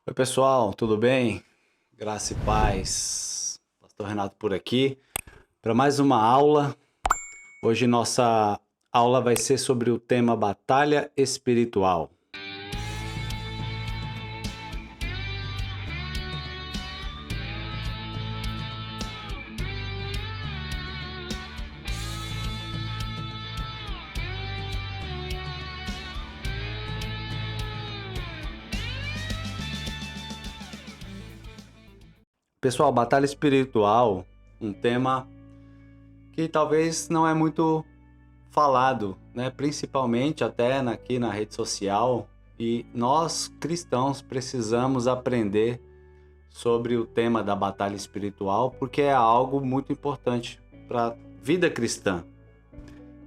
Oi, pessoal, tudo bem? Graça e paz. Pastor Renato por aqui para mais uma aula. Hoje nossa aula vai ser sobre o tema batalha espiritual. Pessoal, batalha espiritual, um tema que talvez não é muito falado, né? Principalmente até aqui na rede social. E nós cristãos precisamos aprender sobre o tema da batalha espiritual porque é algo muito importante para a vida cristã.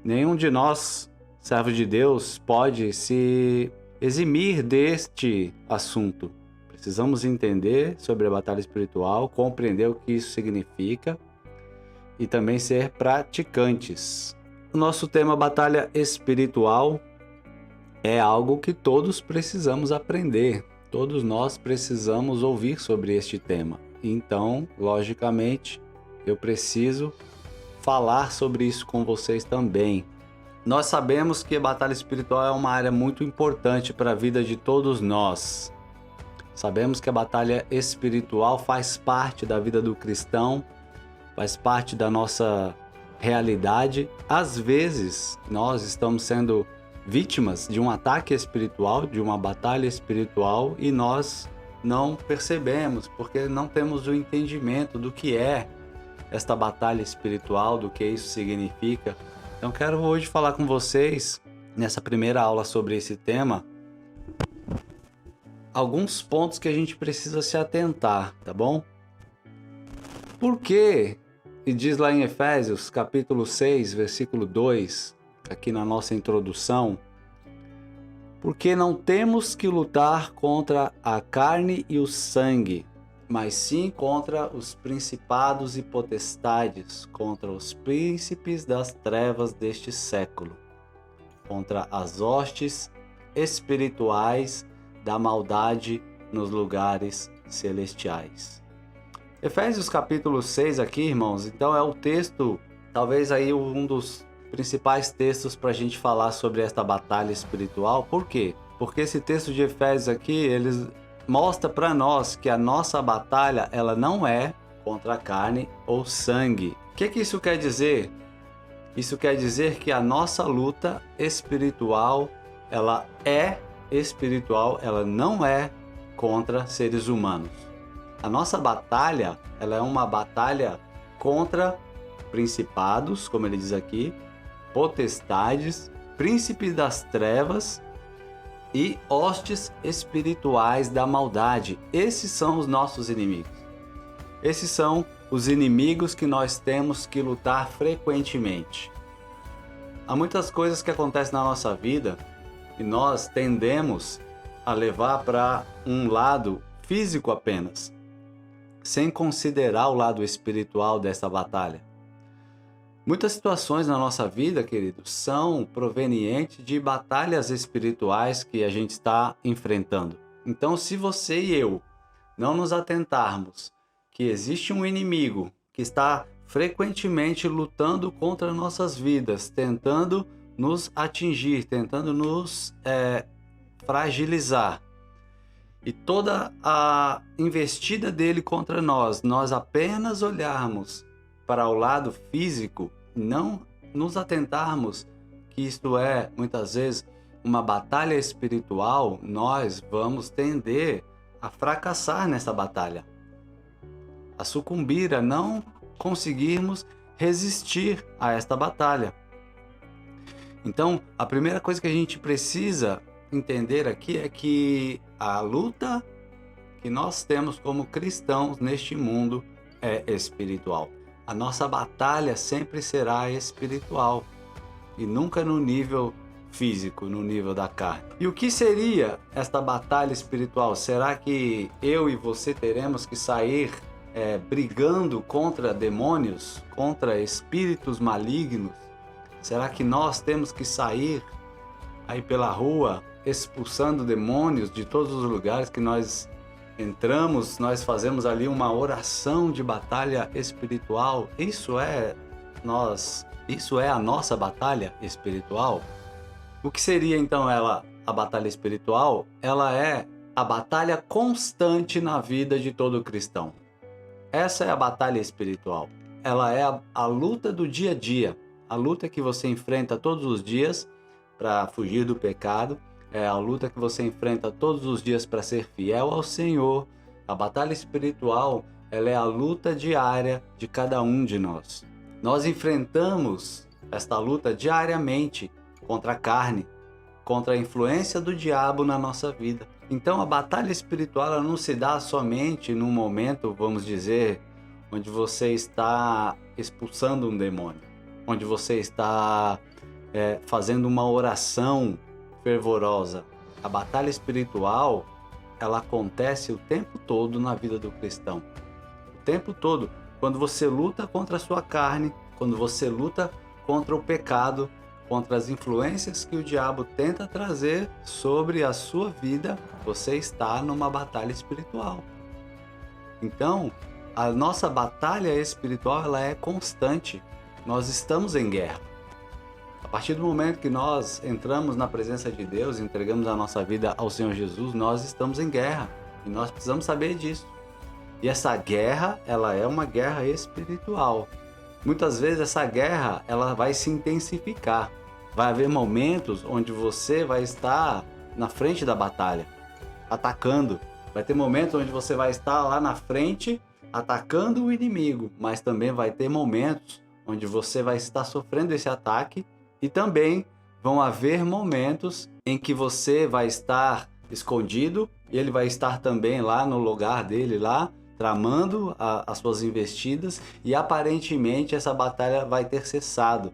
Nenhum de nós, servos de Deus, pode se eximir deste assunto. Precisamos entender sobre a batalha espiritual, compreender o que isso significa e também ser praticantes. O nosso tema batalha espiritual é algo que todos precisamos aprender. Todos nós precisamos ouvir sobre este tema. Então, logicamente, eu preciso falar sobre isso com vocês também. Nós sabemos que a batalha espiritual é uma área muito importante para a vida de todos nós. Sabemos que a batalha espiritual faz parte da vida do cristão, faz parte da nossa realidade. Às vezes, nós estamos sendo vítimas de um ataque espiritual, de uma batalha espiritual, e nós não percebemos, porque não temos o entendimento do que é esta batalha espiritual, do que isso significa. Então quero hoje falar com vocês, nessa primeira aula sobre esse tema, alguns pontos que a gente precisa se atentar, tá bom? Por quê? E diz lá em Efésios, capítulo 6, versículo 2, aqui na nossa introdução, porque não temos que lutar contra a carne e o sangue, mas sim contra os principados e potestades, contra os príncipes das trevas deste século, contra as hostes espirituais da maldade nos lugares celestiais. Efésios capítulo 6 aqui, irmãos, então é o texto, talvez aí um dos principais textos para a gente falar sobre esta batalha espiritual. Por quê? Porque esse texto de Efésios aqui, ele mostra para nós que a nossa batalha, ela não é contra a carne ou sangue. O que isso quer dizer? Isso quer dizer que a nossa luta espiritual, ela é espiritual, ela não é contra seres humanos. A nossa batalha, ela é uma batalha contra principados, como ele diz aqui, potestades, príncipes das trevas e hostes espirituais da maldade. Esses são os nossos inimigos. Esses são os inimigos que nós temos que lutar frequentemente. Há muitas coisas que acontecem na nossa vida e nós tendemos a levar para um lado físico apenas, sem considerar o lado espiritual dessa batalha. Muitas situações na nossa vida, queridos, são provenientes de batalhas espirituais que a gente está enfrentando. Então, se você e eu não nos atentarmos que existe um inimigo que está frequentemente lutando contra nossas vidas, tentando nos atingir, tentando nos fragilizar, e toda a investida dele contra nós apenas olharmos para o lado físico, não nos atentarmos que isto é, muitas vezes, uma batalha espiritual, nós vamos tender a fracassar nessa batalha, a sucumbir, a não conseguirmos resistir a esta batalha. Então, a primeira coisa que a gente precisa entender aqui é que a luta que nós temos como cristãos neste mundo é espiritual. A nossa batalha sempre será espiritual e nunca no nível físico, no nível da carne. E o que seria esta batalha espiritual? Será que eu e você teremos que sair brigando contra demônios, contra espíritos malignos? Será que nós temos que sair aí pela rua expulsando demônios de todos os lugares que nós entramos, nós fazemos ali uma oração de batalha espiritual. Isso é a nossa batalha espiritual? O que seria então a batalha espiritual? Ela é a batalha constante na vida de todo cristão. Essa é a batalha espiritual. Ela é a luta do dia a dia, a luta que você enfrenta todos os dias para fugir do pecado, é a luta que você enfrenta todos os dias para ser fiel ao Senhor. A batalha espiritual, ela é a luta diária de cada um de nós. Nós enfrentamos esta luta diariamente contra a carne, contra a influência do diabo na nossa vida. Então a batalha espiritual ela não se dá somente num momento, vamos dizer, onde você está expulsando um demônio, onde você está fazendo uma oração fervorosa. A batalha espiritual, ela acontece o tempo todo na vida do cristão. O tempo todo. Quando você luta contra a sua carne, quando você luta contra o pecado, contra as influências que o diabo tenta trazer sobre a sua vida, você está numa batalha espiritual. Então, a nossa batalha espiritual ela é constante. Nós estamos em guerra. A partir do momento que nós entramos na presença de Deus, entregamos a nossa vida ao Senhor Jesus, nós estamos em guerra. E nós precisamos saber disso. E essa guerra, ela é uma guerra espiritual. Muitas vezes essa guerra, ela vai se intensificar. Vai haver momentos onde você vai estar na frente da batalha, atacando. Vai ter momentos onde você vai estar lá na frente, atacando o inimigo. Mas também vai ter momentos onde você vai estar sofrendo esse ataque. E também vão haver momentos em que você vai estar escondido e ele vai estar também lá no lugar dele, lá, tramando as suas investidas e aparentemente essa batalha vai ter cessado.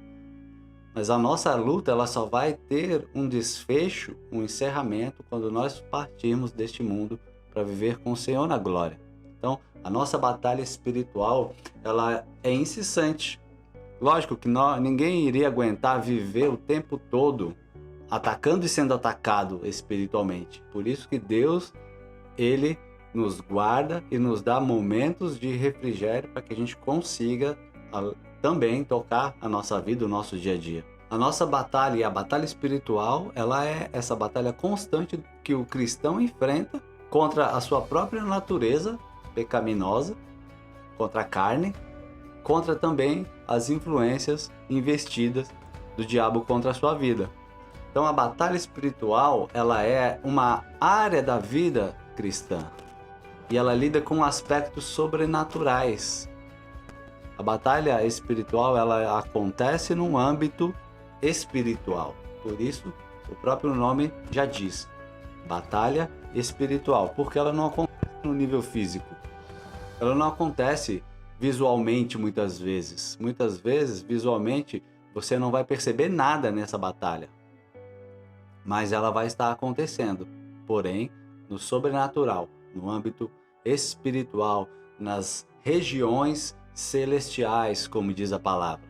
Mas a nossa luta ela só vai ter um desfecho, um encerramento quando nós partirmos deste mundo para viver com o Senhor na glória. Então, a nossa batalha espiritual ela é incessante. Lógico que ninguém iria aguentar viver o tempo todo atacando e sendo atacado espiritualmente. Por isso que Deus, Ele nos guarda e nos dá momentos de refrigério para que a gente consiga também tocar a nossa vida, o nosso dia a dia. A nossa batalha e a batalha espiritual, ela é essa batalha constante que o cristão enfrenta contra a sua própria natureza pecaminosa, contra a carne, contra também as influências investidas do diabo contra a sua vida. Então a batalha espiritual, ela é uma área da vida cristã e ela lida com aspectos sobrenaturais. A batalha espiritual, ela acontece num âmbito espiritual. Por isso, o próprio nome já diz, batalha espiritual, porque ela não acontece no nível físico. Ela não acontece visualmente muitas vezes. Muitas vezes, visualmente, você não vai perceber nada nessa batalha. Mas ela vai estar acontecendo. Porém, no sobrenatural, no âmbito espiritual, nas regiões celestiais, como diz a palavra.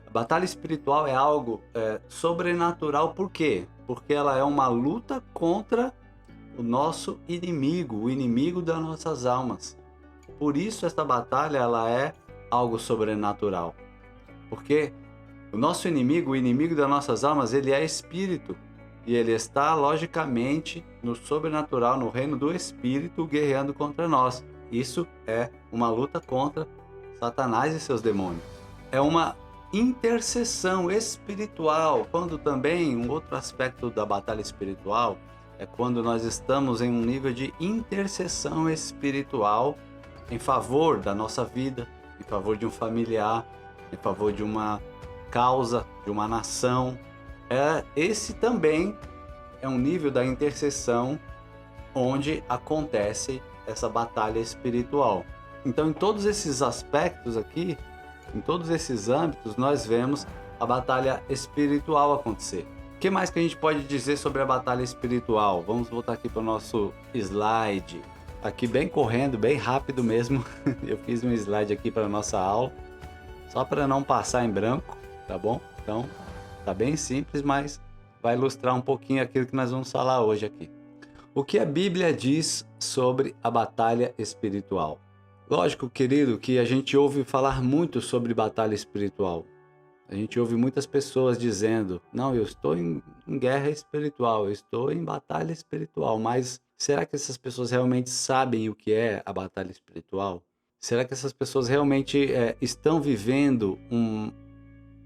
A batalha espiritual é algo sobrenatural. Por quê? Porque ela é uma luta contra o nosso inimigo, o inimigo das nossas almas. Por isso essa batalha ela é algo sobrenatural. Porque o nosso inimigo, o inimigo das nossas almas, ele é espírito. E ele está, logicamente, no sobrenatural, no reino do espírito, guerreando contra nós. Isso é uma luta contra Satanás e seus demônios. É uma intercessão espiritual. Quando também, um outro aspecto da batalha espiritual, é quando nós estamos em um nível de intercessão espiritual em favor da nossa vida, em favor de um familiar, em favor de uma causa, de uma nação. Esse também é um nível da intercessão onde acontece essa batalha espiritual. Então, em todos esses aspectos aqui, em todos esses âmbitos, nós vemos a batalha espiritual acontecer. O que mais que a gente pode dizer sobre a batalha espiritual? Vamos voltar aqui para o nosso slide. Aqui bem correndo, bem rápido mesmo. Eu fiz um slide aqui para a nossa aula, só para não passar em branco, tá bom? Então, tá bem simples, mas vai ilustrar um pouquinho aquilo que nós vamos falar hoje aqui. O que a Bíblia diz sobre a batalha espiritual? Lógico, querido, que a gente ouve falar muito sobre batalha espiritual. A gente ouve muitas pessoas dizendo: não, eu estou em guerra espiritual, eu estou em batalha espiritual. Mas será que essas pessoas realmente sabem o que é a batalha espiritual? Será que essas pessoas realmente estão vivendo um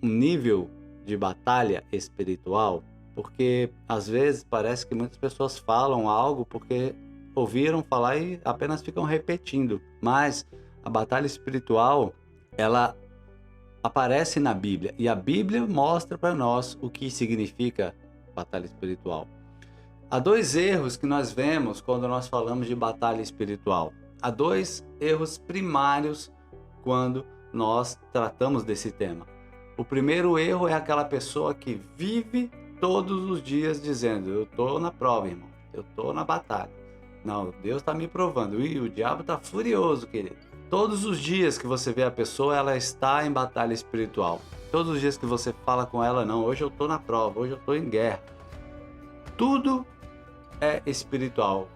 nível de batalha espiritual? Porque às vezes parece que muitas pessoas falam algo porque ouviram falar e apenas ficam repetindo. Mas a batalha espiritual, ela aparece na Bíblia e a Bíblia mostra para nós o que significa batalha espiritual. Há dois erros que nós vemos quando nós falamos de batalha espiritual. Há dois erros primários quando nós tratamos desse tema. O primeiro erro é aquela pessoa que vive todos os dias dizendo: eu estou na prova, irmão, eu estou na batalha. Não, Deus está me provando. E o diabo está furioso, querido. Todos os dias que você vê a pessoa, ela está em batalha espiritual. Todos os dias que você fala com ela: não, hoje eu estou na prova, hoje eu estou em guerra. Tudo é espiritual.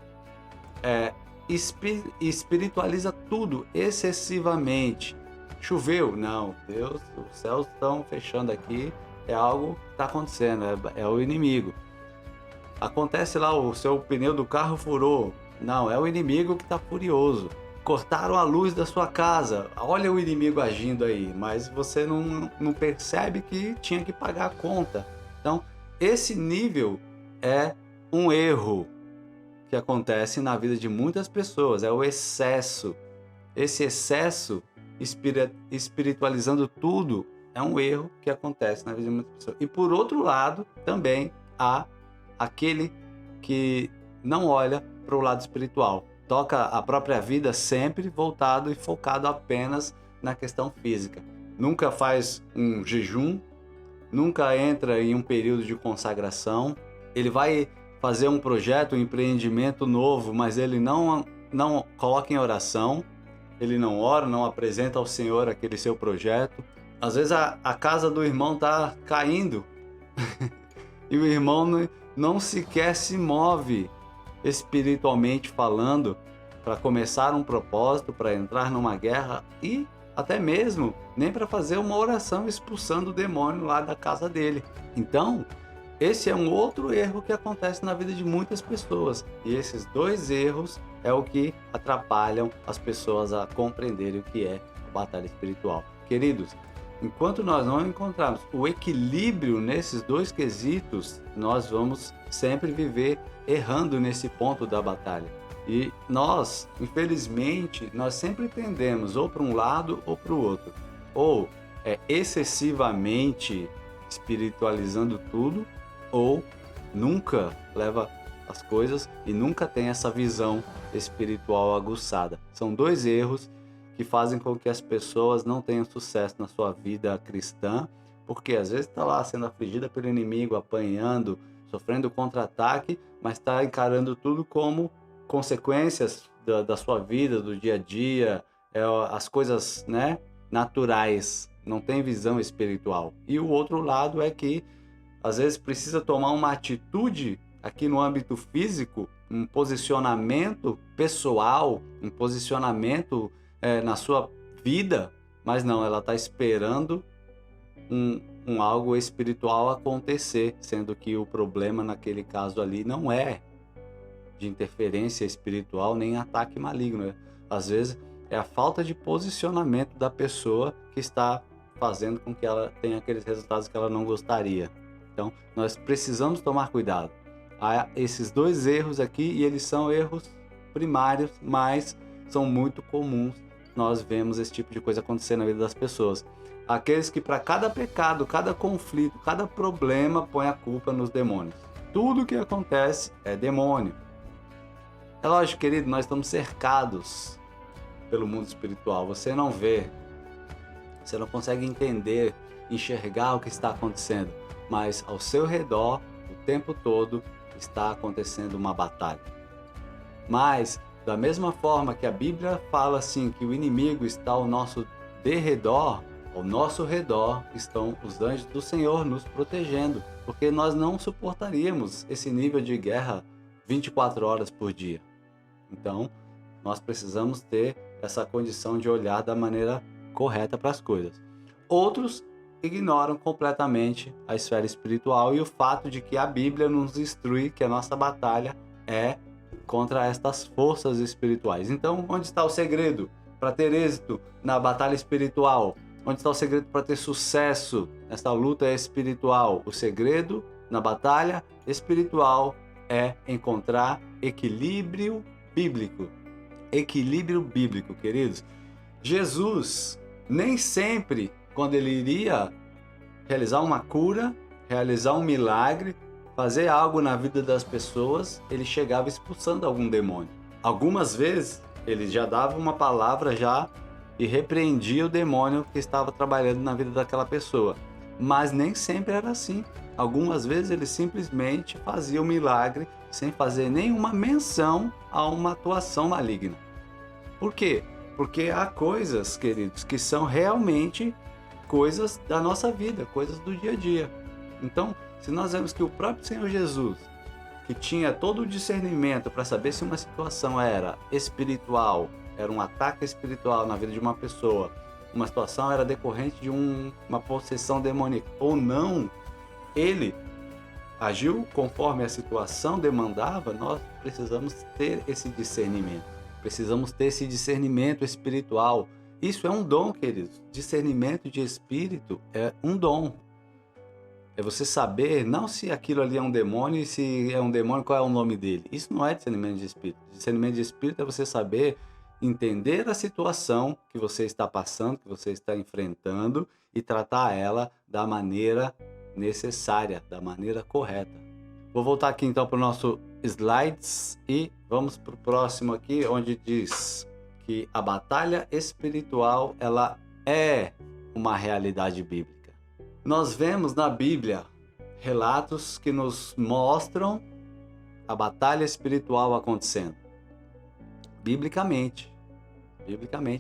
Espiritualiza tudo excessivamente. Choveu? Não, Deus, os céus estão fechando aqui, é algo que está acontecendo, é o inimigo. Acontece lá, o seu pneu do carro furou. Não, é o inimigo que está furioso. Cortaram a luz da sua casa, olha o inimigo agindo aí, mas você não percebe que tinha que pagar a conta. Então, esse nível é um erro que acontece na vida de muitas pessoas, é o excesso. Esse excesso espiritualizando tudo é um erro que acontece na vida de muitas pessoas. E por outro lado, também há aquele que não olha para o lado espiritual. Toca a própria vida sempre voltado e focado apenas na questão física. Nunca faz um jejum, nunca entra em um período de consagração. Ele vai fazer um projeto, um empreendimento novo, mas ele não coloca em oração. Ele não ora, não apresenta ao Senhor aquele seu projeto. Às vezes a casa do irmão está caindo e o irmão não sequer se move espiritualmente falando para começar um propósito, para entrar numa guerra e até mesmo nem para fazer uma oração expulsando o demônio lá da casa dele. Então, esse é um outro erro que acontece na vida de muitas pessoas. E esses dois erros é o que atrapalham as pessoas a compreenderem o que é a batalha espiritual. Queridos, enquanto nós não encontrarmos o equilíbrio nesses dois quesitos, nós vamos sempre viver errando nesse ponto da batalha. E nós, infelizmente, nós sempre tendemos ou para um lado ou para o outro. Ou excessivamente espiritualizando tudo, ou nunca leva as coisas e nunca tem essa visão espiritual aguçada. São dois erros que fazem com que as pessoas não tenham sucesso na sua vida cristã, porque às vezes está lá sendo afligida pelo inimigo, apanhando, sofrendo contra-ataque, mas está encarando tudo como consequências da sua vida, do dia a dia, as coisas, naturais, não tem visão espiritual. E o outro lado é que às vezes precisa tomar uma atitude aqui no âmbito físico, um posicionamento pessoal, um posicionamento na sua vida, mas não, ela está esperando um algo espiritual acontecer, sendo que o problema naquele caso ali não é de interferência espiritual nem ataque maligno. Às vezes é a falta de posicionamento da pessoa que está fazendo com que ela tenha aqueles resultados que ela não gostaria. Então, nós precisamos tomar cuidado. Há esses dois erros aqui e eles são erros primários, mas são muito comuns. Nós vemos esse tipo de coisa acontecer na vida das pessoas. Aqueles que para cada pecado, cada conflito, cada problema põem a culpa nos demônios. Tudo que acontece é demônio. É lógico, querido, nós estamos cercados pelo mundo espiritual. Você não vê, você não consegue entender, enxergar o que está acontecendo, mas ao seu redor, o tempo todo, está acontecendo uma batalha. Mas, da mesma forma que a Bíblia fala assim, que o inimigo está ao nosso derredor, ao nosso redor estão os anjos do Senhor nos protegendo, porque nós não suportaríamos esse nível de guerra 24 horas por dia. Então, nós precisamos ter essa condição de olhar da maneira correta para as coisas. Outros ignoram completamente a esfera espiritual e o fato de que a Bíblia nos instrui que a nossa batalha é contra estas forças espirituais. Então, onde está o segredo para ter êxito na batalha espiritual? Onde está o segredo para ter sucesso nessa luta espiritual? O segredo na batalha espiritual é encontrar equilíbrio bíblico. Equilíbrio bíblico, queridos. Jesus, nem sempre, quando ele iria realizar uma cura, realizar um milagre, fazer algo na vida das pessoas, ele chegava expulsando algum demônio. Algumas vezes, ele já dava uma palavra e repreendia o demônio que estava trabalhando na vida daquela pessoa. Mas nem sempre era assim. Algumas vezes ele simplesmente fazia o milagre sem fazer nenhuma menção a uma atuação maligna. Por quê? Porque há coisas, queridos, que são realmente coisas da nossa vida, coisas do dia a dia. Então, se nós vemos que o próprio Senhor Jesus, que tinha todo o discernimento para saber se uma situação era espiritual, era um ataque espiritual na vida de uma pessoa, uma situação era decorrente de uma possessão demoníaca ou não, ele agiu conforme a situação demandava. Nós precisamos ter esse discernimento. Precisamos ter esse discernimento espiritual. Isso é um dom, queridos. Discernimento de espírito é um dom. É você saber não se aquilo ali é um demônio e se é um demônio, qual é o nome dele. Isso não é discernimento de espírito. Discernimento de espírito é você saber entender a situação que você está passando, que você está enfrentando e tratar ela da maneira necessária, da maneira correta. Vou voltar aqui então para o nosso slides e vamos para o próximo aqui, onde diz que a batalha espiritual ela é uma realidade bíblica. Nós vemos na Bíblia relatos que nos mostram a batalha espiritual acontecendo. Biblicamente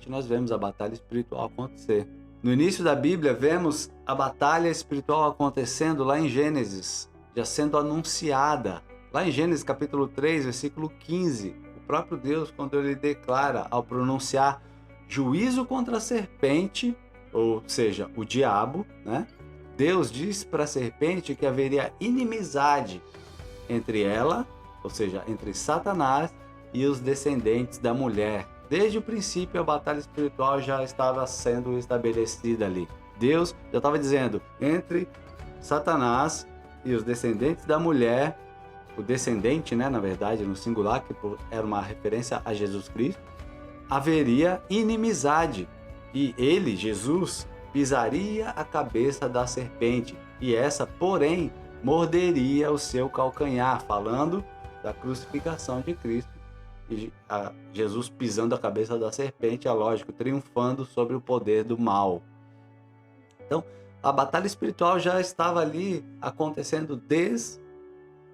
nós vemos a batalha espiritual acontecer. No início da Bíblia, vemos a batalha espiritual acontecendo lá em Gênesis, já sendo anunciada. Lá em Gênesis capítulo 3, versículo 15, o próprio Deus, quando ele declara, ao pronunciar juízo contra a serpente, ou seja, o diabo, né? Deus diz para a serpente que haveria inimizade entre ela, ou seja, entre Satanás e os descendentes da mulher. Desde o princípio, a batalha espiritual já estava sendo estabelecida ali. Deus já estava dizendo, entre Satanás e os descendentes da mulher, o descendente, né, na verdade, no singular, que era uma referência a Jesus Cristo, haveria inimizade. E ele, Jesus, pisaria a cabeça da serpente, e essa, porém, morderia o seu calcanhar, falando da crucificação de Cristo. E Jesus pisando a cabeça da serpente, é lógico, triunfando sobre o poder do mal. Então, a batalha espiritual já estava ali acontecendo desde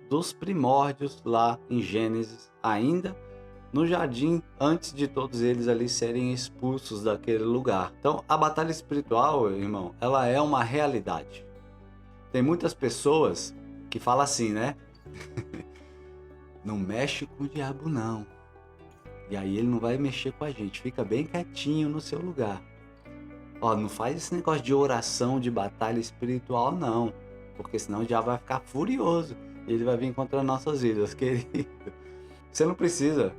os primórdios lá em Gênesis, ainda no jardim, antes de todos eles ali serem expulsos daquele lugar. Então, a batalha espiritual, irmão, ela é uma realidade. Tem muitas pessoas que falam assim, né? Não mexe com o diabo, não. E aí ele não vai mexer com a gente. Fica bem quietinho no seu lugar. Ó, não faz esse negócio de oração, de batalha espiritual, não. Porque senão o diabo vai ficar furioso. E ele vai vir contra nossas vidas, querido. Você não precisa.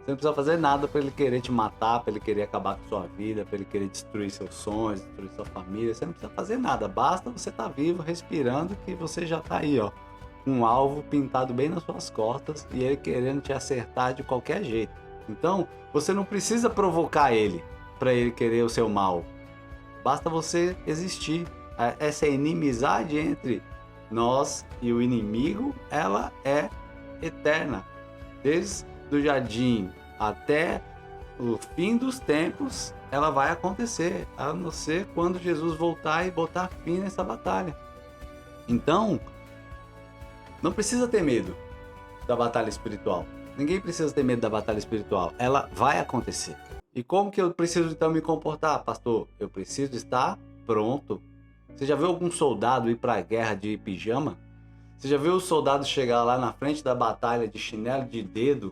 Você não precisa fazer nada para ele querer te matar, para ele querer acabar com sua vida, para ele querer destruir seus sonhos, destruir sua família. Você não precisa fazer nada. Basta você estar vivo, respirando, que você já está aí, ó. Um alvo pintado bem nas suas costas e ele querendo te acertar de qualquer jeito. Então, você não precisa provocar ele para ele querer o seu mal. Basta você existir. Essa inimizade entre nós e o inimigo, ela é eterna. Desde o jardim até o fim dos tempos, ela vai acontecer, a não ser quando Jesus voltar e botar fim nessa batalha. Então, não precisa ter medo da batalha espiritual. Ninguém precisa ter medo da batalha espiritual. Ela vai acontecer. E como que eu preciso então me comportar, pastor? Eu preciso estar pronto. Você já viu algum soldado ir para a guerra de pijama? Você já viu o soldado chegar lá na frente da batalha de chinelo de dedo,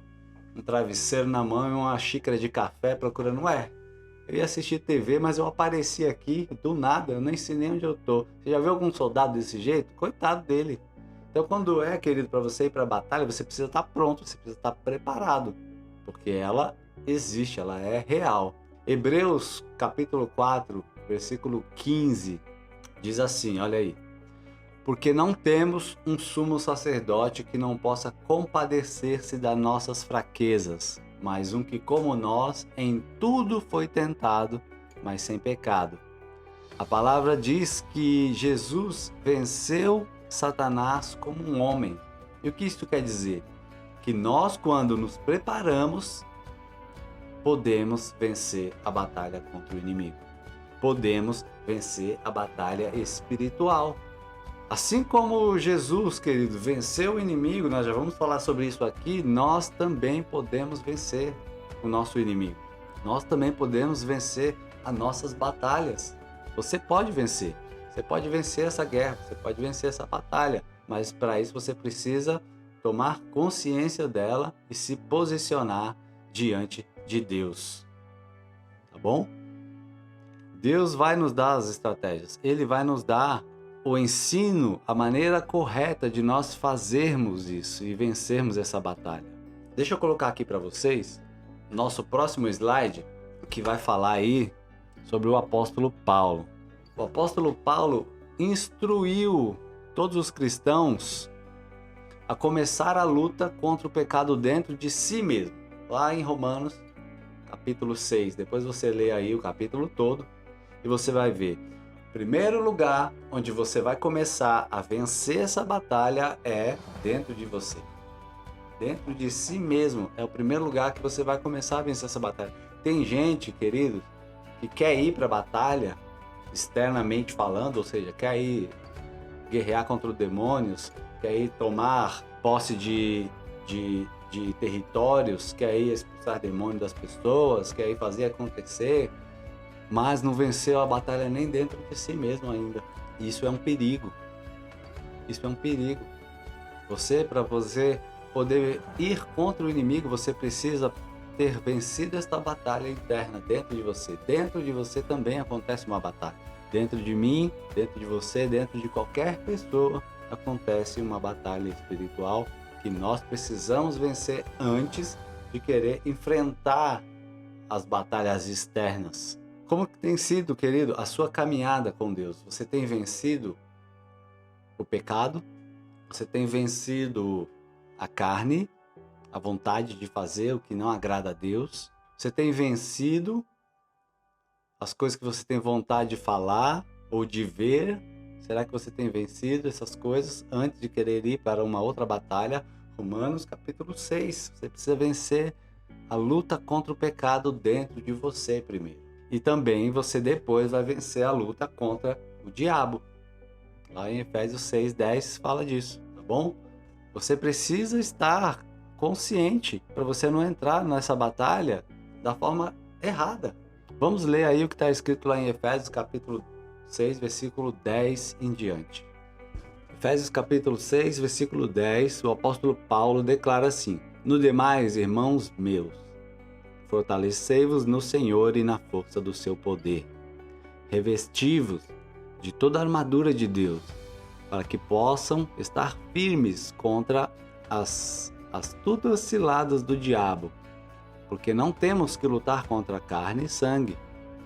um travesseiro na mão e uma xícara de café procurando, eu ia assistir TV, mas eu apareci aqui do nada, eu nem sei nem onde eu tô. Você já viu algum soldado desse jeito? Coitado dele. Então, quando querido, para você ir para a batalha, você precisa estar pronto, você precisa estar preparado, porque ela existe, ela é real. Hebreus capítulo 4, versículo 15, diz assim, olha aí. Porque não temos um sumo sacerdote que não possa compadecer-se das nossas fraquezas, mas um que, como nós, em tudo foi tentado, mas sem pecado. A palavra diz que Jesus venceu Satanás como um homem. E o que isso quer dizer? Que nós, quando nos preparamos, podemos vencer a batalha contra o inimigo. Podemos vencer a batalha espiritual. Assim como Jesus, querido, venceu o inimigo, nós já vamos falar sobre isso aqui, nós também podemos vencer o nosso inimigo. Nós também podemos vencer as nossas batalhas. Você pode vencer essa guerra, você pode vencer essa batalha, mas para isso você precisa tomar consciência dela e se posicionar diante de Deus. Tá bom? Deus vai nos dar as estratégias, Ele vai nos dar o ensino, a maneira correta de nós fazermos isso e vencermos essa batalha. Deixa eu colocar aqui para vocês nosso próximo slide, que vai falar aí sobre o apóstolo Paulo. O apóstolo Paulo instruiu todos os cristãos a começar a luta contra o pecado dentro de si mesmo. Lá em Romanos, capítulo 6. Depois você lê aí o capítulo todo e você vai ver. O primeiro lugar onde você vai começar a vencer essa batalha é dentro de você. Dentro de si mesmo é o primeiro lugar que você vai começar a vencer essa batalha. Tem gente, querido, que quer ir para a batalha, externamente falando, ou seja, quer ir guerrear contra os demônios, quer ir tomar posse de territórios, quer ir expulsar demônios das pessoas, quer ir fazer acontecer, mas não venceu a batalha nem dentro de si mesmo ainda. Isso é um perigo. Isso é um perigo. Para você poder ir contra o inimigo, você precisa ter vencido esta batalha interna dentro de você. Dentro de você também acontece uma batalha. Dentro de mim, dentro de você, dentro de qualquer pessoa, acontece uma batalha espiritual que nós precisamos vencer antes de querer enfrentar as batalhas externas. Como que tem sido, querido, a sua caminhada com Deus? Você tem vencido o pecado? Você tem vencido a carne, a vontade de fazer o que não agrada a Deus? Você tem vencido as coisas que você tem vontade de falar ou de ver? Será que você tem vencido essas coisas antes de querer ir para uma outra batalha? Romanos capítulo 6. Você precisa vencer a luta contra o pecado dentro de você primeiro. E também você depois vai vencer a luta contra o diabo. Lá em Efésios 6:10 fala disso, tá bom? Você precisa estar consciente para você não entrar nessa batalha da forma errada. Vamos ler aí o que está escrito lá em Efésios capítulo 6, versículo 10 em diante. Efésios capítulo 6, versículo 10, o apóstolo Paulo declara assim: No demais, irmãos meus, fortalecei-vos no Senhor e na força do seu poder. Revesti-vos de toda a armadura de Deus, para que possam estar firmes contra as astutas ciladas do diabo. Porque não temos que lutar contra carne e sangue,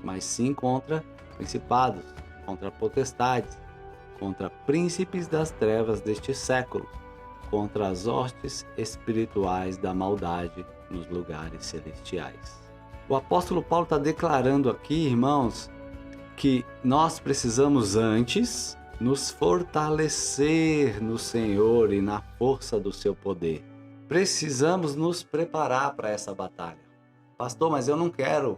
mas sim contra principados, contra potestades, contra príncipes das trevas deste século, contra as hostes espirituais da maldade nos lugares celestiais. O apóstolo Paulo está declarando aqui, irmãos, que nós precisamos antes nos fortalecer no Senhor e na força do seu poder. Precisamos nos preparar para essa batalha. Pastor, mas eu não quero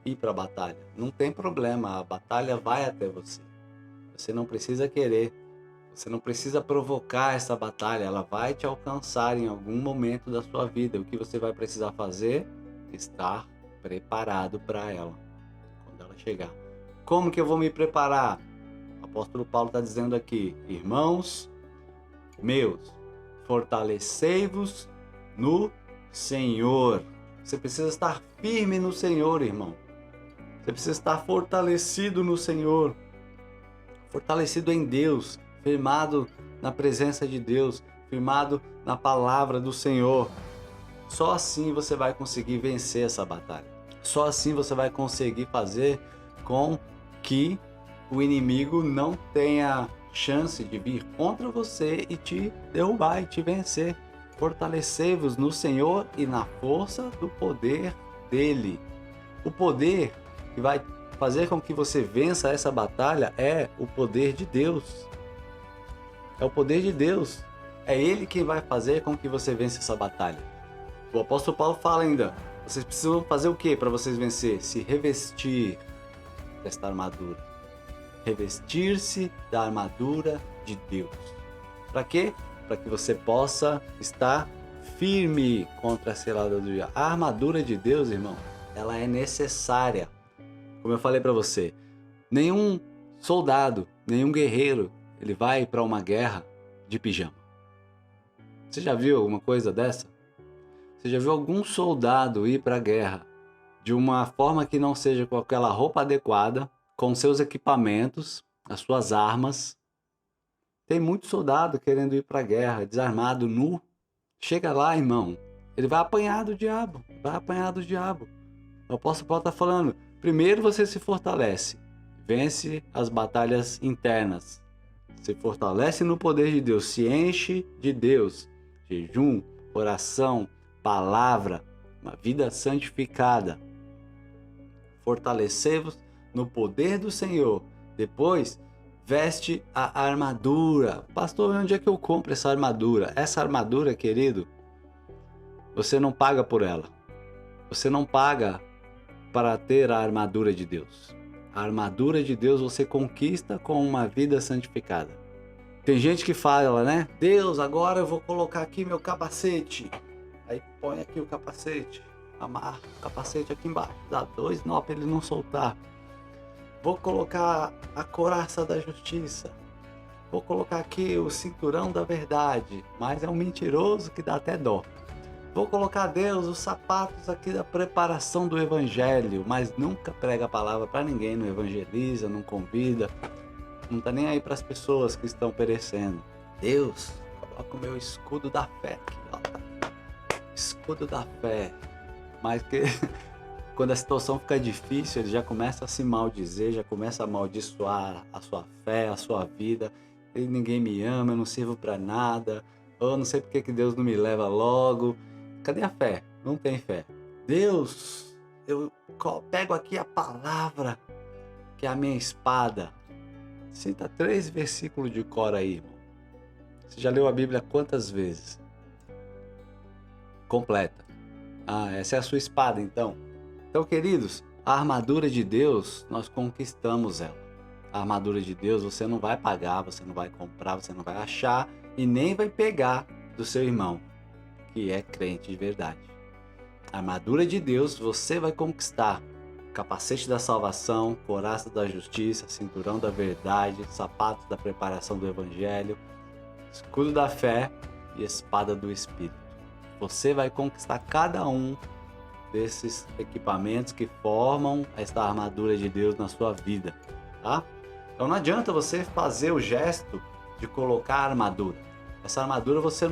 ir para a batalha. Não tem problema, a batalha vai até você. Você não precisa querer, você não precisa provocar essa batalha, ela vai te alcançar em algum momento da sua vida. O que você vai precisar fazer? Estar preparado para ela, quando ela chegar. Como que eu vou me preparar? O apóstolo Paulo está dizendo aqui: irmãos, meus, fortalecei-vos no Senhor. Você precisa estar firme no Senhor, irmão. Você precisa estar fortalecido no Senhor, fortalecido em Deus, firmado na presença de Deus, firmado na palavra do Senhor. Só assim você vai conseguir vencer essa batalha. Só assim você vai conseguir fazer com que o inimigo não tenha chance de vir contra você e te derrubar e te vencer. Fortalecei-vos no Senhor e na força do poder dele. O poder que vai fazer com que você vença essa batalha é o poder de Deus. É o poder de Deus. É Ele quem vai fazer com que você vença essa batalha. O apóstolo Paulo fala ainda, vocês precisam fazer o que para vocês vencer? Se revestir desta armadura. Revestir-se da armadura de Deus. Para quê? Para que você possa estar firme contra a cilada do diabo. A armadura de Deus, irmão, ela é necessária. Como eu falei para você, nenhum soldado, nenhum guerreiro, ele vai para uma guerra de pijama. Você já viu alguma coisa dessa? Você já viu algum soldado ir para a guerra de uma forma que não seja com aquela roupa adequada, com seus equipamentos, as suas armas? Tem muito soldado querendo ir para a guerra, desarmado, nu. Chega lá, irmão, ele vai apanhar do diabo, vai apanhar do diabo. O apóstolo Paulo está falando, primeiro você se fortalece, vence as batalhas internas, se fortalece no poder de Deus, se enche de Deus, jejum, oração, palavra, uma vida santificada. Fortalecei-vos no poder do Senhor. Depois, veste a armadura. Pastor, onde é que eu compro essa armadura? Essa armadura, querido, você não paga por ela. Você não paga para ter a armadura de Deus. A armadura de Deus você conquista com uma vida santificada. Tem gente que fala, né? Deus, agora eu vou colocar aqui meu capacete. Aí põe aqui o capacete, amarra o capacete aqui embaixo, dá 2 nó para ele não soltar. Vou colocar a couraça da justiça. Vou colocar aqui o cinturão da verdade. Mas é um mentiroso que dá até dó. Vou colocar, Deus, os sapatos aqui da preparação do evangelho. Mas nunca prega a palavra para ninguém, não evangeliza, não convida. Não tá nem aí para as pessoas que estão perecendo. Deus, coloca o meu escudo da fé aqui, ó. Escudo da fé. Mas que... quando a situação fica difícil, ele já começa a se maldizer, já começa a amaldiçoar a sua fé, a sua vida. E ninguém me ama, eu não sirvo para nada. Ou não sei porque que Deus não me leva logo. Cadê a fé? Não tem fé. Deus, eu pego aqui a palavra, que é a minha espada. Cita 3 versículos de cor aí, irmão. Você já leu a Bíblia quantas vezes? Completa. Ah, essa é a sua espada, então. Então, queridos, a armadura de Deus, nós conquistamos ela. A armadura de Deus você não vai pagar, você não vai comprar, você não vai achar e nem vai pegar do seu irmão, que é crente de verdade. A armadura de Deus você vai conquistar. Capacete da salvação, couraça da justiça, cinturão da verdade, sapatos da preparação do evangelho, escudo da fé e espada do Espírito. Você vai conquistar cada um desses equipamentos que formam esta armadura de Deus na sua vida, tá? Então não adianta você fazer o gesto de colocar a armadura. Essa armadura você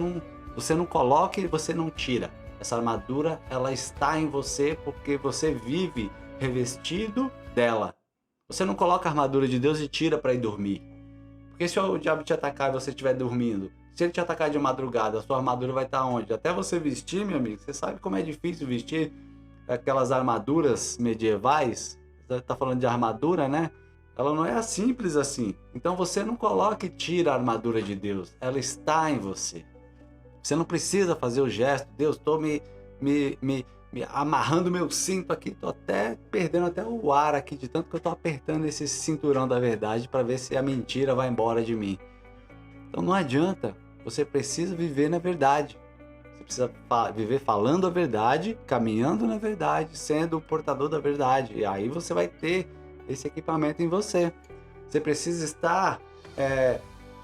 não coloca e você não tira. Essa armadura, ela está em você porque você vive revestido dela. Você não coloca a armadura de Deus e tira para ir dormir. Porque se o diabo te atacar e você estiver dormindo, se ele te atacar de madrugada, a sua armadura vai estar onde? Até você vestir, meu amigo, você sabe como é difícil vestir aquelas armaduras medievais. Você tá falando de armadura, né? Ela não é simples assim. Então você não coloca e tira a armadura de Deus. Ela está em você. Você não precisa fazer o gesto. Deus, estou me amarrando meu cinto aqui. Estou até perdendo até o ar aqui de tanto que eu estou apertando esse cinturão da verdade para ver se a mentira vai embora de mim. Então não adianta. Você precisa viver na verdade. Você precisa viver falando a verdade, caminhando na verdade, sendo o portador da verdade. E aí você vai ter esse equipamento em você. Você precisa estar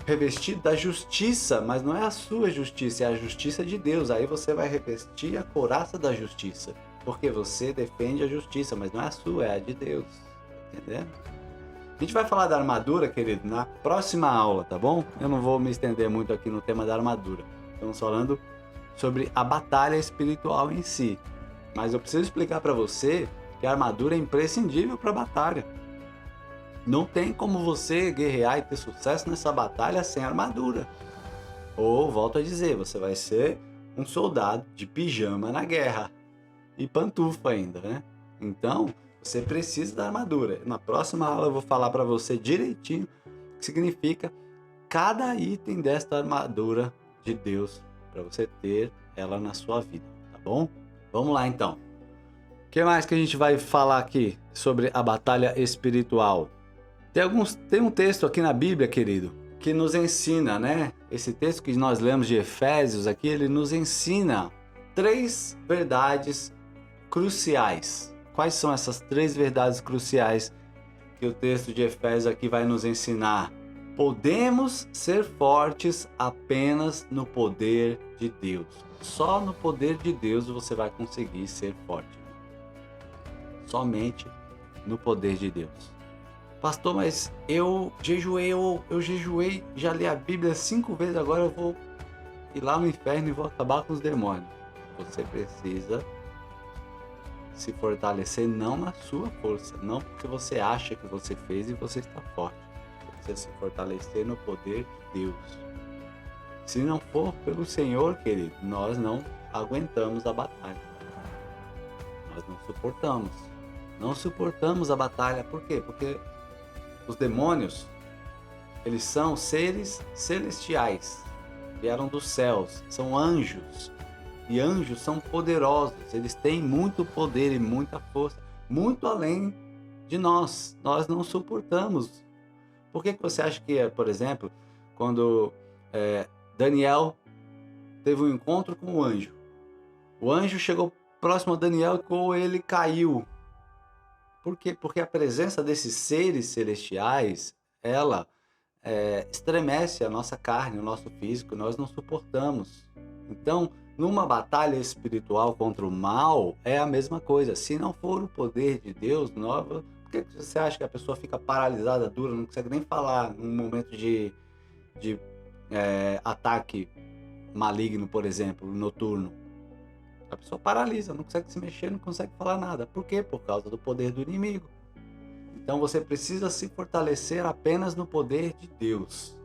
revestido da justiça, mas não é a sua justiça, é a justiça de Deus. Aí você vai revestir a couraça da justiça, porque você defende a justiça, mas não é a sua, é a de Deus. Entendeu? A gente vai falar da armadura, querido, na próxima aula, tá bom? Eu não vou me estender muito aqui no tema da armadura. Estamos falando sobre a batalha espiritual em si. Mas eu preciso explicar para você que a armadura é imprescindível para a batalha. Não tem como você guerrear e ter sucesso nessa batalha sem armadura. Ou, volto a dizer, você vai ser um soldado de pijama na guerra. E pantufa ainda, né? Então, você precisa da armadura. Na próxima aula eu vou falar para você direitinho o que significa cada item desta armadura de Deus, para você ter ela na sua vida, tá bom? Vamos lá então. O que mais que a gente vai falar aqui sobre a batalha espiritual? Tem um texto aqui na Bíblia, querido, que nos ensina, né? Esse texto que nós lemos de Efésios aqui, ele nos ensina 3 verdades cruciais. Quais são essas 3 verdades cruciais que o texto de Efésios aqui vai nos ensinar? Podemos ser fortes apenas no poder de Deus. Só no poder de Deus você vai conseguir ser forte. Somente no poder de Deus. Pastor, mas eu jejuei, já li a Bíblia 5 vezes, agora eu vou ir lá no inferno e vou acabar com os demônios. Você precisa se fortalecer não na sua força, não porque você acha que você fez e você está forte. Você se fortalecer no poder de Deus. Se não for pelo Senhor, querido, nós não aguentamos a batalha. Nós não suportamos. Não suportamos a batalha. Por quê? Porque os demônios, eles são seres celestiais. Vieram dos céus. São anjos. E anjos são poderosos, eles têm muito poder e muita força, muito além de nós. Nós não suportamos. Por que você acha que, por exemplo, quando Daniel teve um encontro com o anjo chegou próximo a Daniel e ele caiu. Por quê? Porque a presença desses seres celestiais, ela estremece a nossa carne, o nosso físico, nós não suportamos. Então, numa batalha espiritual contra o mal, é a mesma coisa. Se não for o poder de Deus, por que você acha que a pessoa fica paralisada, dura, não consegue nem falar num momento de ataque maligno, por exemplo, noturno? A pessoa paralisa, não consegue se mexer, não consegue falar nada. Por quê? Por causa do poder do inimigo. Então você precisa se fortalecer apenas no poder de Deus.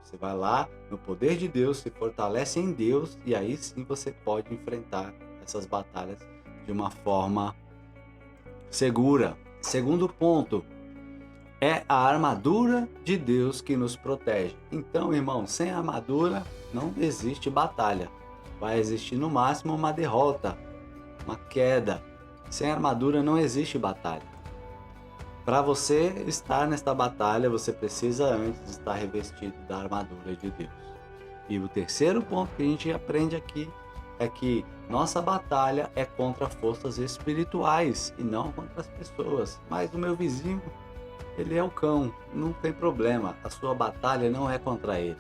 Você vai lá no poder de Deus, se fortalece em Deus e aí sim você pode enfrentar essas batalhas de uma forma segura. Segundo ponto, é a armadura de Deus que nos protege. Então, irmão, sem armadura não existe batalha. Vai existir no máximo uma derrota, uma queda. Sem armadura não existe batalha. Para você estar nesta batalha, você precisa antes estar revestido da armadura de Deus. E o terceiro ponto que a gente aprende aqui é que nossa batalha é contra forças espirituais e não contra as pessoas. Mas o meu vizinho, ele é o cão, não tem problema. A sua batalha não é contra ele.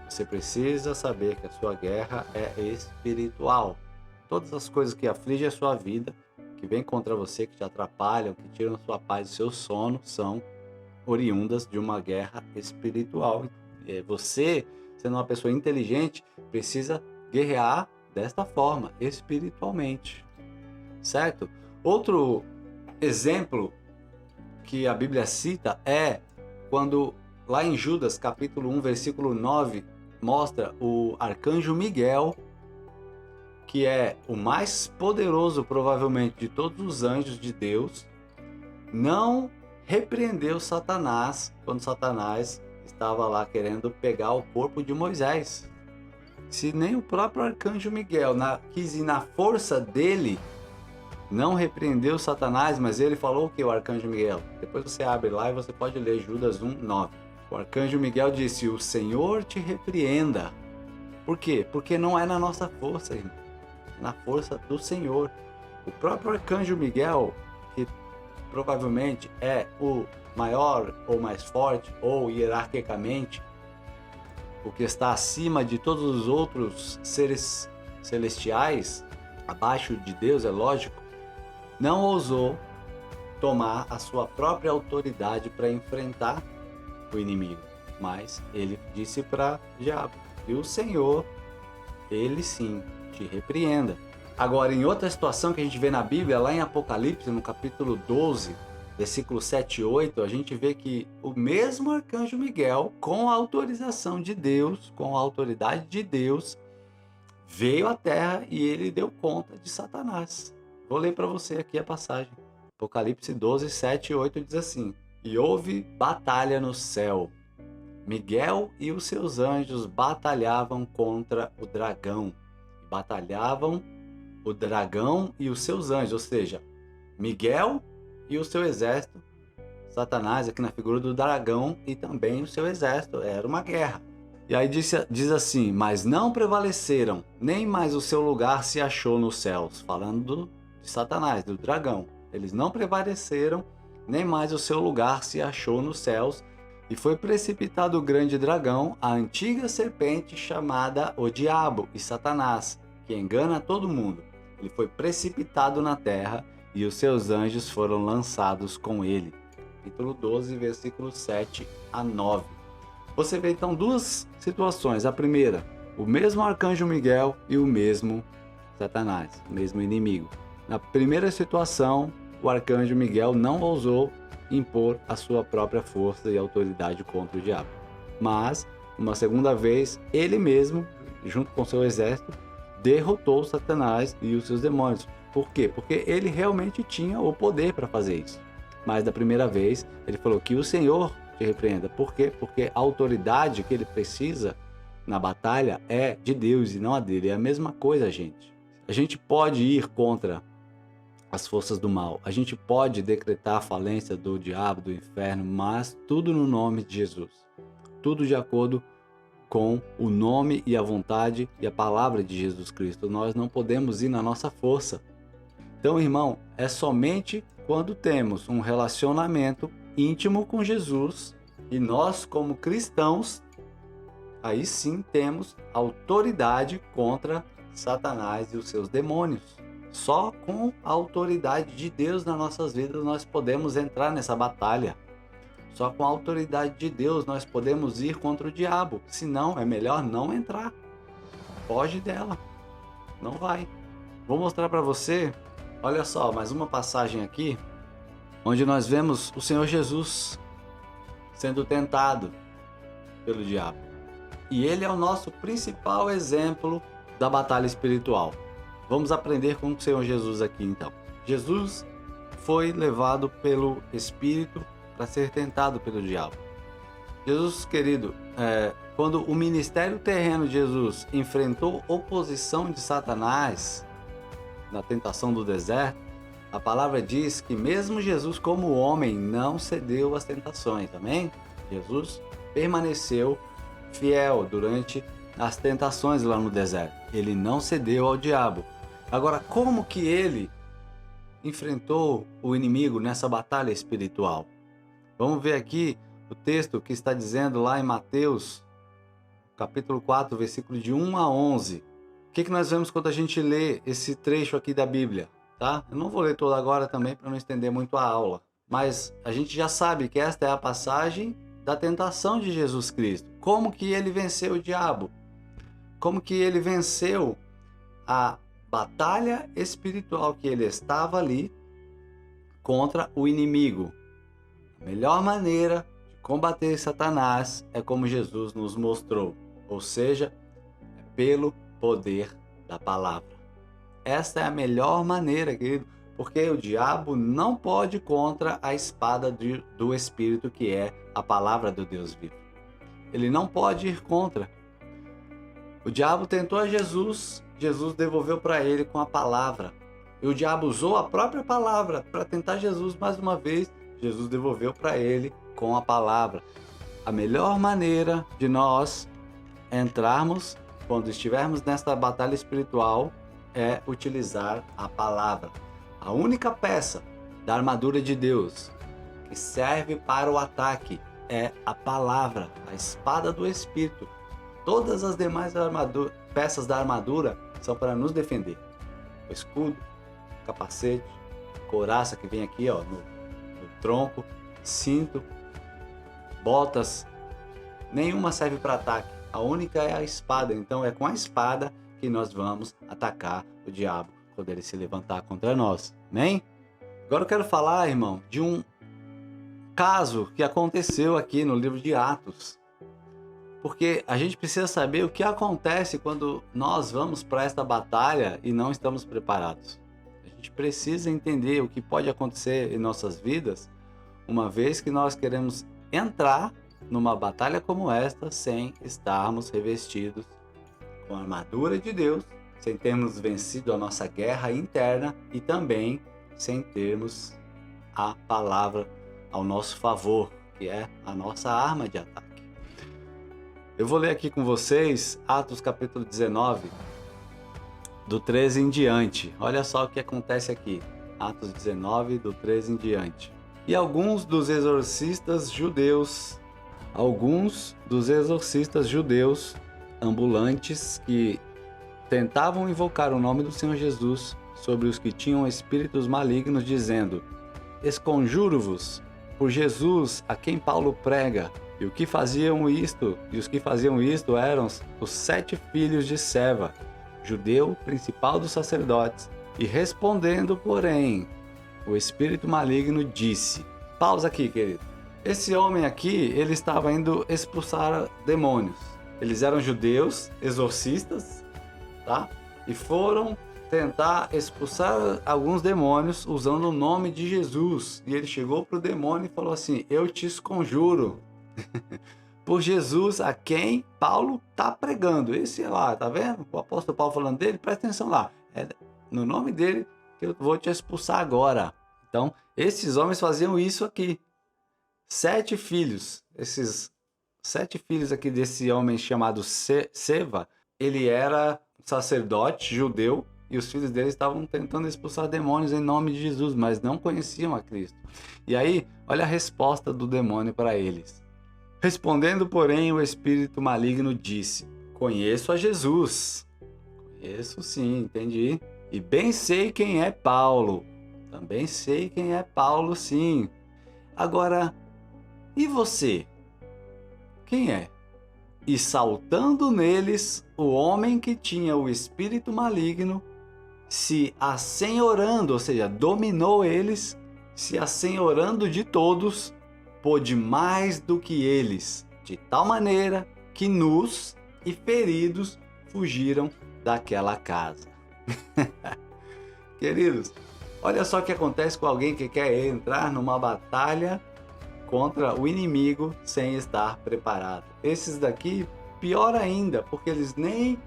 Você precisa saber que a sua guerra é espiritual. Todas as coisas que afligem a sua vida, que vêm contra você, que te atrapalham, que tiram sua paz e seu sono, são oriundas de uma guerra espiritual. E você, sendo uma pessoa inteligente, precisa guerrear desta forma, espiritualmente. Certo? Outro exemplo que a Bíblia cita é quando, lá em Judas, capítulo 1, versículo 9, mostra o arcanjo Miguel, que é o mais poderoso, provavelmente, de todos os anjos de Deus, não repreendeu Satanás quando Satanás estava lá querendo pegar o corpo de Moisés. Se nem o próprio arcanjo Miguel quis ir na força dele, não repreendeu Satanás, mas ele falou o que, o arcanjo Miguel? Depois você abre lá e você pode ler Judas 1, 9. O arcanjo Miguel disse: o Senhor te repreenda. Por quê? Porque não é na nossa força, irmão. Na força do Senhor. O próprio arcanjo Miguel, que provavelmente é o maior ou mais forte, ou hierarquicamente, o que está acima de todos os outros seres celestiais, abaixo de Deus, é lógico, não ousou tomar a sua própria autoridade para enfrentar o inimigo. Mas ele disse para o diabo: e o Senhor, ele sim, te repreenda. Agora, em outra situação que a gente vê na Bíblia, lá em Apocalipse, no capítulo 12, versículo 7 e 8, a gente vê que o mesmo arcanjo Miguel, com a autorização de Deus, com a autoridade de Deus, veio à terra e ele deu conta de Satanás. Vou ler para você aqui a passagem. Apocalipse 12, 7 e 8 diz assim: e houve batalha no céu. Miguel e os seus anjos batalhavam contra o dragão. Batalhavam o dragão e os seus anjos, ou seja, Miguel e o seu exército, Satanás aqui na figura do dragão e também o seu exército. Era uma guerra. E aí diz assim: mas não prevaleceram, nem mais o seu lugar se achou nos céus. Falando de Satanás, do dragão. Eles não prevaleceram, nem mais o seu lugar se achou nos céus. E foi precipitado o grande dragão, a antiga serpente chamada o Diabo e Satanás, que engana todo mundo. Ele foi precipitado na terra e os seus anjos foram lançados com ele. Capítulo 12, versículos 7 a 9. Você vê então duas situações. A primeira, o mesmo arcanjo Miguel e o mesmo Satanás, o mesmo inimigo. Na primeira situação, o arcanjo Miguel não ousou impor a sua própria força e autoridade contra o diabo. Mas, uma segunda vez, ele mesmo, junto com seu exército, derrotou Satanás e os seus demônios. Por quê? Porque ele realmente tinha o poder para fazer isso. Mas da primeira vez, ele falou que o Senhor te repreenda. Por quê? Porque a autoridade que ele precisa na batalha é de Deus e não a dele. É a mesma coisa, gente. A gente pode ir contra as forças do mal. A gente pode decretar a falência do diabo, do inferno, mas tudo no nome de Jesus. Tudo de acordo com o nome e a vontade e a palavra de Jesus Cristo. Nós não podemos ir na nossa força. Então, irmão, é somente quando temos um relacionamento íntimo com Jesus e nós, como cristãos, aí sim temos autoridade contra Satanás e os seus demônios. Só com a autoridade de Deus nas nossas vidas nós podemos entrar nessa batalha. Só com a autoridade de Deus nós podemos ir contra o diabo. Senão é melhor não entrar. Foge dela. Não vai. Vou mostrar para você, olha só, mais uma passagem aqui, onde nós vemos o Senhor Jesus sendo tentado pelo diabo. E ele é o nosso principal exemplo da batalha espiritual. Vamos aprender com o Senhor Jesus aqui então. Jesus foi levado pelo Espírito para ser tentado pelo diabo. Jesus, querido, quando o ministério terreno de Jesus enfrentou oposição de Satanás na tentação do deserto, a palavra diz que mesmo Jesus como homem não cedeu às tentações, amém? Jesus permaneceu fiel durante as tentações lá no deserto. Ele não cedeu ao diabo. Agora, como que ele enfrentou o inimigo nessa batalha espiritual? Vamos ver aqui o texto que está dizendo lá em Mateus, capítulo 4, versículo de 1 a 11. O que nós vemos quando a gente lê esse trecho aqui da Bíblia? Tá? Eu não vou ler todo agora também para não estender muito a aula. Mas a gente já sabe que esta é a passagem da tentação de Jesus Cristo. Como que ele venceu o diabo? Como que ele venceu a batalha espiritual que ele estava ali contra o inimigo? A melhor maneira de combater Satanás é como Jesus nos mostrou, ou seja, é pelo poder da palavra. Esta é a melhor maneira, querido, porque o diabo não pode ir contra a espada do Espírito, que é a palavra do Deus vivo. Ele não pode ir contra. O diabo tentou a Jesus, Jesus devolveu para ele com a palavra. E o diabo usou a própria palavra para tentar Jesus mais uma vez. Jesus devolveu para ele com a palavra. A melhor maneira de nós entrarmos, quando estivermos nesta batalha espiritual, é utilizar a palavra. A única peça da armadura de Deus, que serve para o ataque, é a palavra, a espada do Espírito. Todas as demais peças da armadura são para nos defender. O escudo, capacete, couraça que vem aqui no tronco, cinto, botas, nenhuma serve para ataque. A única é a espada. Então é com a espada que nós vamos atacar o diabo quando ele se levantar contra nós. Amém? Agora eu quero falar, irmão, de um caso que aconteceu aqui no livro de Atos. Porque a gente precisa saber o que acontece quando nós vamos para esta batalha e não estamos preparados. A gente precisa entender o que pode acontecer em nossas vidas, uma vez que nós queremos entrar numa batalha como esta sem estarmos revestidos com a armadura de Deus, sem termos vencido a nossa guerra interna e também sem termos a palavra ao nosso favor, que é a nossa arma de ataque. Eu vou ler aqui com vocês Atos capítulo 19, do 13 em diante. Olha só o que acontece aqui. Atos 19, do 13 em diante. E alguns dos exorcistas judeus ambulantes que tentavam invocar o nome do Senhor Jesus sobre os que tinham espíritos malignos, dizendo: Esconjuro-vos por Jesus a quem Paulo prega. E os que faziam isto eram os 7 filhos de Seva, judeu principal dos sacerdotes. E respondendo, porém, o espírito maligno disse... Pausa aqui, querido. Esse homem aqui, ele estava indo expulsar demônios. Eles eram judeus, exorcistas, tá? E foram tentar expulsar alguns demônios usando o nome de Jesus. E ele chegou para o demônio e falou assim: eu te esconjuro por Jesus a quem Paulo está pregando. Esse é lá, tá vendo? O apóstolo Paulo falando dele, presta atenção lá. É no nome dele que eu vou te expulsar agora. Então, esses homens faziam isso aqui. 7 filhos. Esses 7 filhos aqui desse homem chamado Seva, ele era sacerdote judeu e os filhos dele estavam tentando expulsar demônios em nome de Jesus, mas não conheciam a Cristo. E aí, olha a resposta do demônio para eles. Respondendo, porém, o espírito maligno disse: conheço a Jesus. Conheço sim, entendi. E bem sei quem é Paulo. Também sei quem é Paulo, sim. Agora, e você? Quem é? E saltando neles, o homem que tinha o espírito maligno, se assenhorando, ou seja, dominou eles, se assenhorando de todos, pôde mais do que eles, de tal maneira que nus e feridos fugiram daquela casa. Queridos, olha só o que acontece com alguém que quer entrar numa batalha contra o inimigo sem estar preparado. Esses daqui, pior ainda, porque eles nem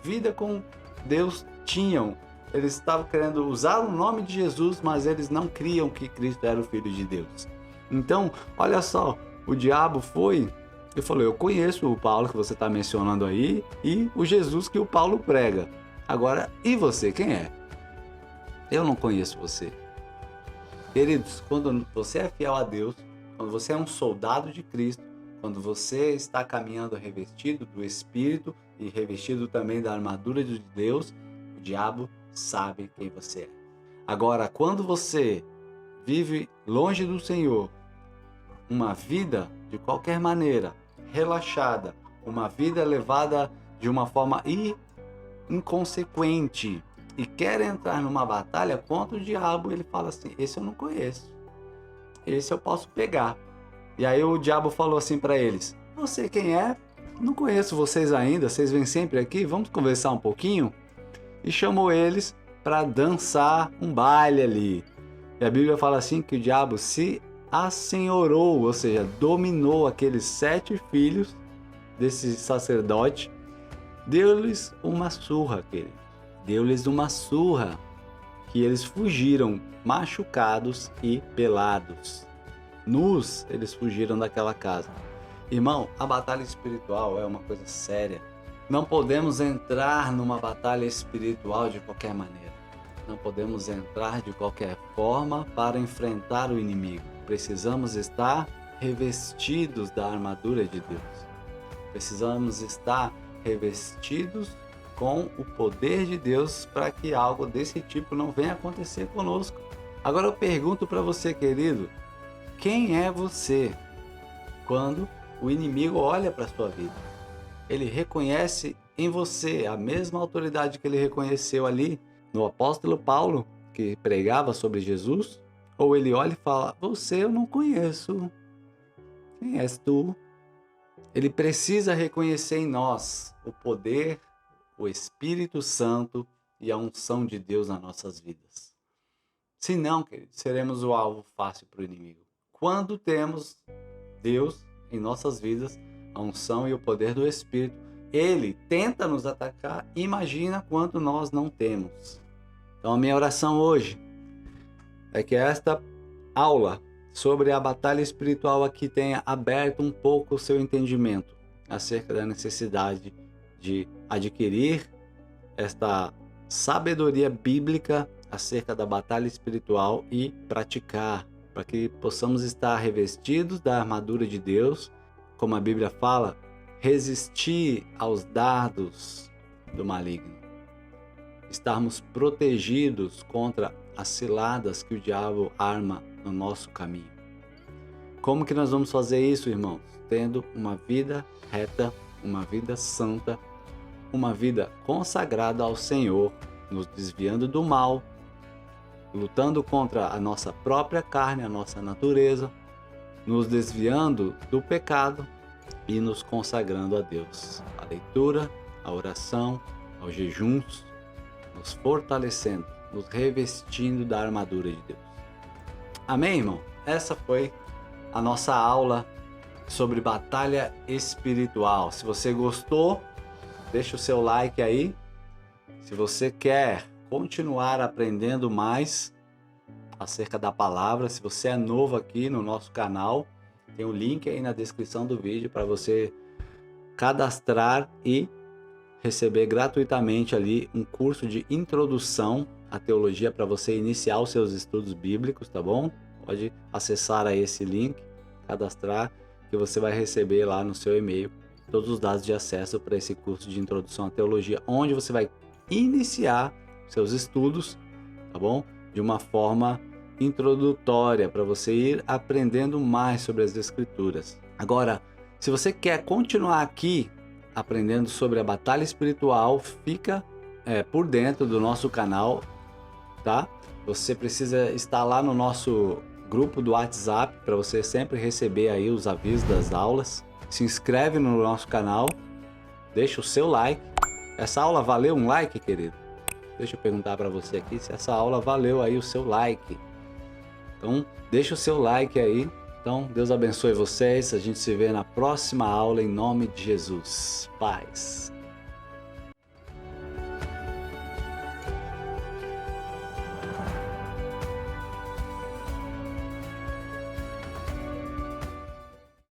vida com Deus tinham. Eles estavam querendo usar o nome de Jesus, mas eles não criam que Cristo era o Filho de Deus. Então, olha só, o diabo foi e falou: eu conheço o Paulo que você está mencionando aí e o Jesus que o Paulo prega. Agora, e você, quem é? Eu não conheço você. Queridos, quando você é fiel a Deus, quando você é um soldado de Cristo, quando você está caminhando revestido do Espírito e revestido também da armadura de Deus, o diabo sabe quem você é. Agora, quando você vive longe do Senhor, uma vida de qualquer maneira, relaxada, uma vida levada de uma forma inconsequente e quer entrar numa batalha contra o diabo, ele fala assim: esse eu não conheço, esse eu posso pegar. E aí o diabo falou assim para eles: você quem é? Não conheço vocês ainda, vocês vêm sempre aqui, vamos conversar um pouquinho? E chamou eles para dançar um baile ali. E a Bíblia fala assim que o diabo se assenhorou, ou seja, dominou aqueles 7 filhos desse sacerdote, deu-lhes uma surra, querido. Deu-lhes uma surra, que eles fugiram machucados e pelados. Nus, eles fugiram daquela casa. Irmão, a batalha espiritual é uma coisa séria. Não podemos entrar numa batalha espiritual de qualquer maneira. Não podemos entrar de qualquer forma para enfrentar o inimigo. Precisamos estar revestidos da armadura de Deus. Precisamos estar revestidos com o poder de Deus para que algo desse tipo não venha acontecer conosco. Agora eu pergunto para você, querido, quem é você quando o inimigo olha para a sua vida? Ele reconhece em você a mesma autoridade que ele reconheceu ali no apóstolo Paulo, que pregava sobre Jesus? Ou ele olha e fala, você eu não conheço, quem és tu? Ele precisa reconhecer em nós o poder, o Espírito Santo e a unção de Deus nas nossas vidas. Senão, queridos, seremos o alvo fácil para o inimigo. Quando temos Deus em nossas vidas, a unção e o poder do Espírito, ele tenta nos atacar, imagina quanto nós não temos. Então a minha oração hoje é que esta aula sobre a batalha espiritual aqui tenha aberto um pouco o seu entendimento acerca da necessidade de adquirir esta sabedoria bíblica acerca da batalha espiritual e praticar, para que possamos estar revestidos da armadura de Deus, como a Bíblia fala, resistir aos dardos do maligno, estarmos protegidos contra as ciladas que o diabo arma no nosso caminho. Como que nós vamos fazer isso, irmãos? Tendo uma vida reta, uma vida santa, uma vida consagrada ao Senhor, nos desviando do mal, lutando contra a nossa própria carne, a nossa natureza, nos desviando do pecado e nos consagrando a Deus. A leitura, a oração, aos jejuns, nos fortalecendo, nos revestindo da armadura de Deus. Amém, irmão? Essa foi a nossa aula sobre batalha espiritual. Se você gostou, deixa o seu like aí. Se você quer continuar aprendendo mais acerca da palavra, se você é novo aqui no nosso canal, tem o link aí na descrição do vídeo para você cadastrar e receber gratuitamente ali um curso de introdução à teologia para você iniciar os seus estudos bíblicos, tá bom? Pode acessar aí esse link, cadastrar, que você vai receber lá no seu e-mail todos os dados de acesso para esse curso de introdução à teologia, onde você vai iniciar seus estudos, tá bom? De uma forma introdutória, para você ir aprendendo mais sobre as Escrituras. Agora, se você quer continuar aqui aprendendo sobre a batalha espiritual, fica por dentro do nosso canal, tá? Você precisa estar lá no nosso grupo do WhatsApp para você sempre receber aí os avisos das aulas. Se inscreve no nosso canal, deixa o seu like. Essa aula valeu um like, querido? Deixa eu perguntar para você aqui se essa aula valeu aí o seu like. Então, deixa o seu like aí. Então, Deus abençoe vocês. A gente se vê na próxima aula em nome de Jesus. Paz.